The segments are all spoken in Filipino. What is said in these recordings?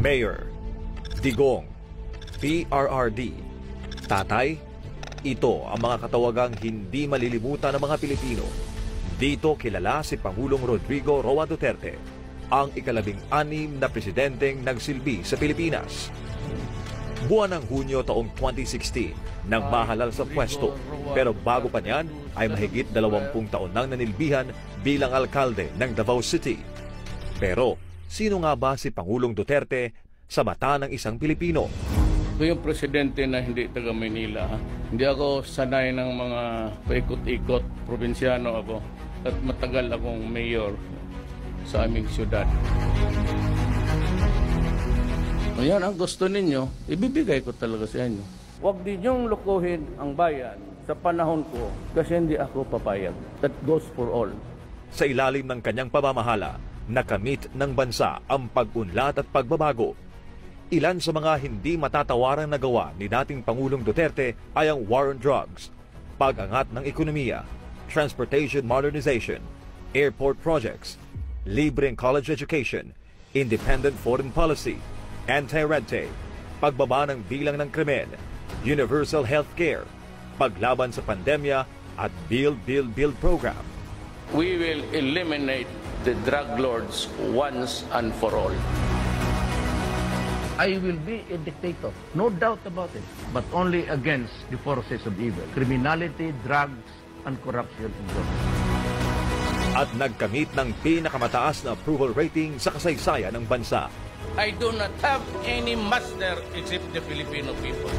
Mayor, Digong, PRRD, Tatay, ito ang mga katawagang hindi malilimutan ng mga Pilipino. Dito kilala si Pangulong Rodrigo Roa Duterte, ang ika-16 na presidenteng nagsilbi sa Pilipinas. Buwan ng Hunyo taong 2016 nang mahalal sa pwesto, pero bago pa niyan ay mahigit 20 taon nang nanilbihan bilang alkalde ng Davao City. Pero sino nga ba si Pangulong Duterte sa mata ng isang Pilipino? Ako yung presidente na hindi taga Maynila. Hindi ako sanay ng mga paikot-ikot. Probinsyano ako at matagal akong mayor sa aming syudad. Ayan, ang gusto ninyo, ibibigay ko talaga sa inyo. Huwag ninyong lukuhin ang bayan sa panahon ko kasi hindi ako papayag. That goes for all. Sa ilalim ng kanyang pamamahala, nakamit ng bansa ang pag-unlad at pagbabago. Ilan sa mga hindi matatawarang nagawa ni dating Pangulong Duterte ay ang war on drugs, pag-angat ng ekonomiya, transportation modernization, airport projects, libreng college education, independent foreign policy, anti-red tape, pagbaba ng bilang ng krimen, universal health care, paglaban sa pandemya at Build program. We will eliminate the drug lords once and for all. I will be a dictator, no doubt about it, but only against the forces of evil, criminality, drugs, and corruption in government. At nagkamit ng pinakamataas na approval rating sa kasaysayan ng bansa. I do not have any master except the Filipino people.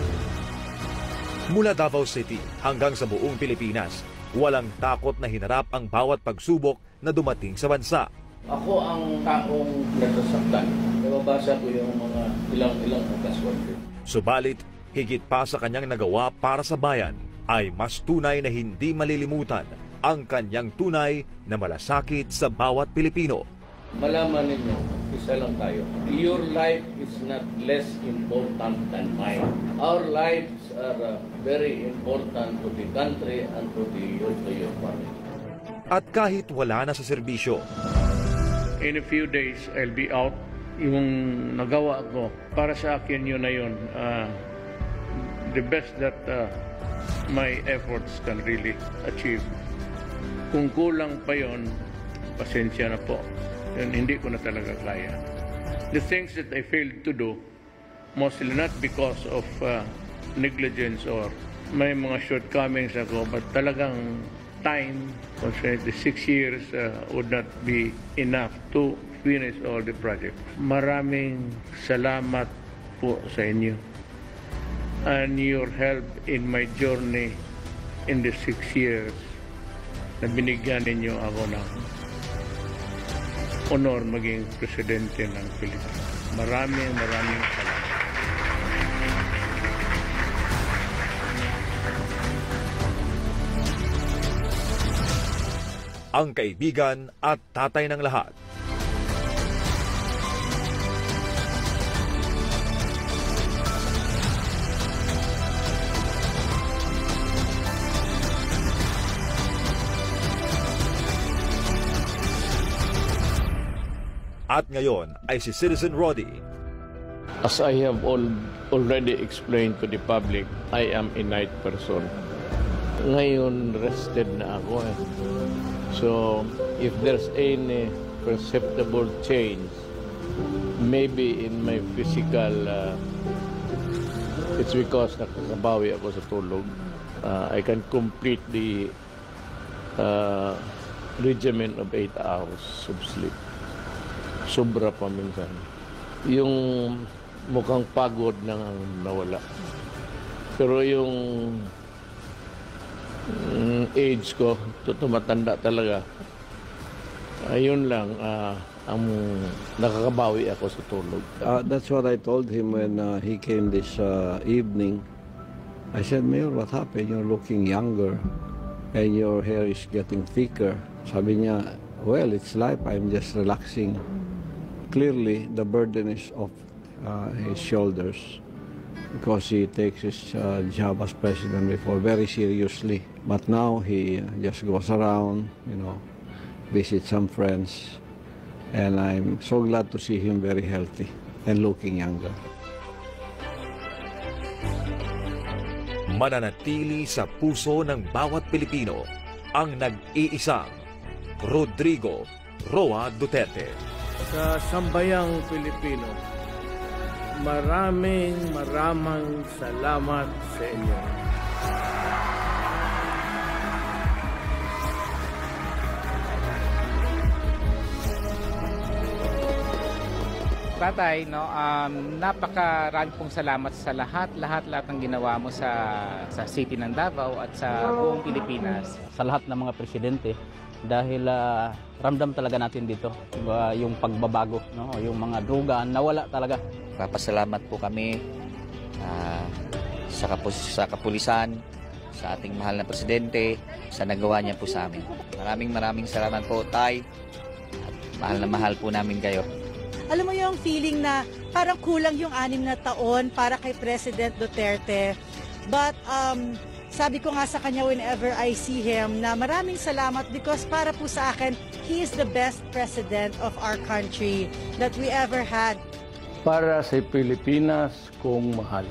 Mula Davao City hanggang sa buong Pilipinas, walang takot na hinarap ang bawat pagsubok na dumating sa bansa. Ako ang taong nasasaktan. Nababasa ko yung mga ilang okasyon. Subalit, higit pa sa kanyang nagawa para sa bayan, ay mas tunay na hindi malilimutan ang kanyang tunay na malasakit sa bawat Pilipino. Malaman ninyo, isa lang tayo. Your life is not less important than mine. Our lives are very important to the country and to your family. At kahit wala na sa serbisyo, in a few days, I'll be out. Yung nagawa ko, para sa akin yun na yun. The best that my efforts can really achieve. Kung kulang pa yun, pasensya na po. Yun, hindi ko na talaga kaya. The things that I failed to do, mostly not because of negligence or may mga shortcomings ako, but talagang time, the 6 years would not be enough to finish all the projects. Maraming salamat po sa inyo and your help in my journey in the 6 years na binigyan ninyo ako ng honor maging presidente ng Pilipinas. Maraming salamat. Ang kaibigan at tatay ng lahat. At ngayon ay si Citizen Roddy. As I have already explained to the public, I am a night person. Ngayon, rested na ako eh. So, if there's any perceptible change, maybe in my physical, it's because nakakabawi ako sa tulog. I can complete the regimen of 8 hours of sleep. Sobra pa minsan. Yung mukhang pagod na nawala. Pero yung age ko, tumatanda talaga. Ayun lang, ang nakakabawi ako sa tulog. That's what I told him when he came this evening. I said, Mayor, what happened? You're looking younger and your hair is getting thicker. Sabi niya, well, it's life. I'm just relaxing. Clearly, the burden is off his shoulders because he takes his job as president before very seriously. But now he just goes around, visits some friends, and I'm so glad to see him very healthy. and looking younger. Mananatili sa puso ng bawat Pilipino ang nag-iisang Rodrigo Roa Duterte. Sa sambayang Pilipino, maraming salamat sa inyo. Tatay, no, napakarami pong salamat sa lahat ng ginawa mo sa city ng Davao at sa buong Pilipinas. Sa lahat ng mga presidente dahil ramdam talaga natin dito yung pagbabago, no, yung mga droga nawala talaga. Papasalamat po kami sa kapulisan, sa ating mahal na presidente, sa nagawa niya po sa amin. Maraming salamat po, Tay. At mahal po namin kayo. Alam mo yung feeling na parang kulang yung 6 na taon para kay President Duterte. But sabi ko nga sa kanya whenever I see him na maraming salamat because para po sa akin, he is the best president of our country that we ever had. Para sa Pilipinas kong mahal.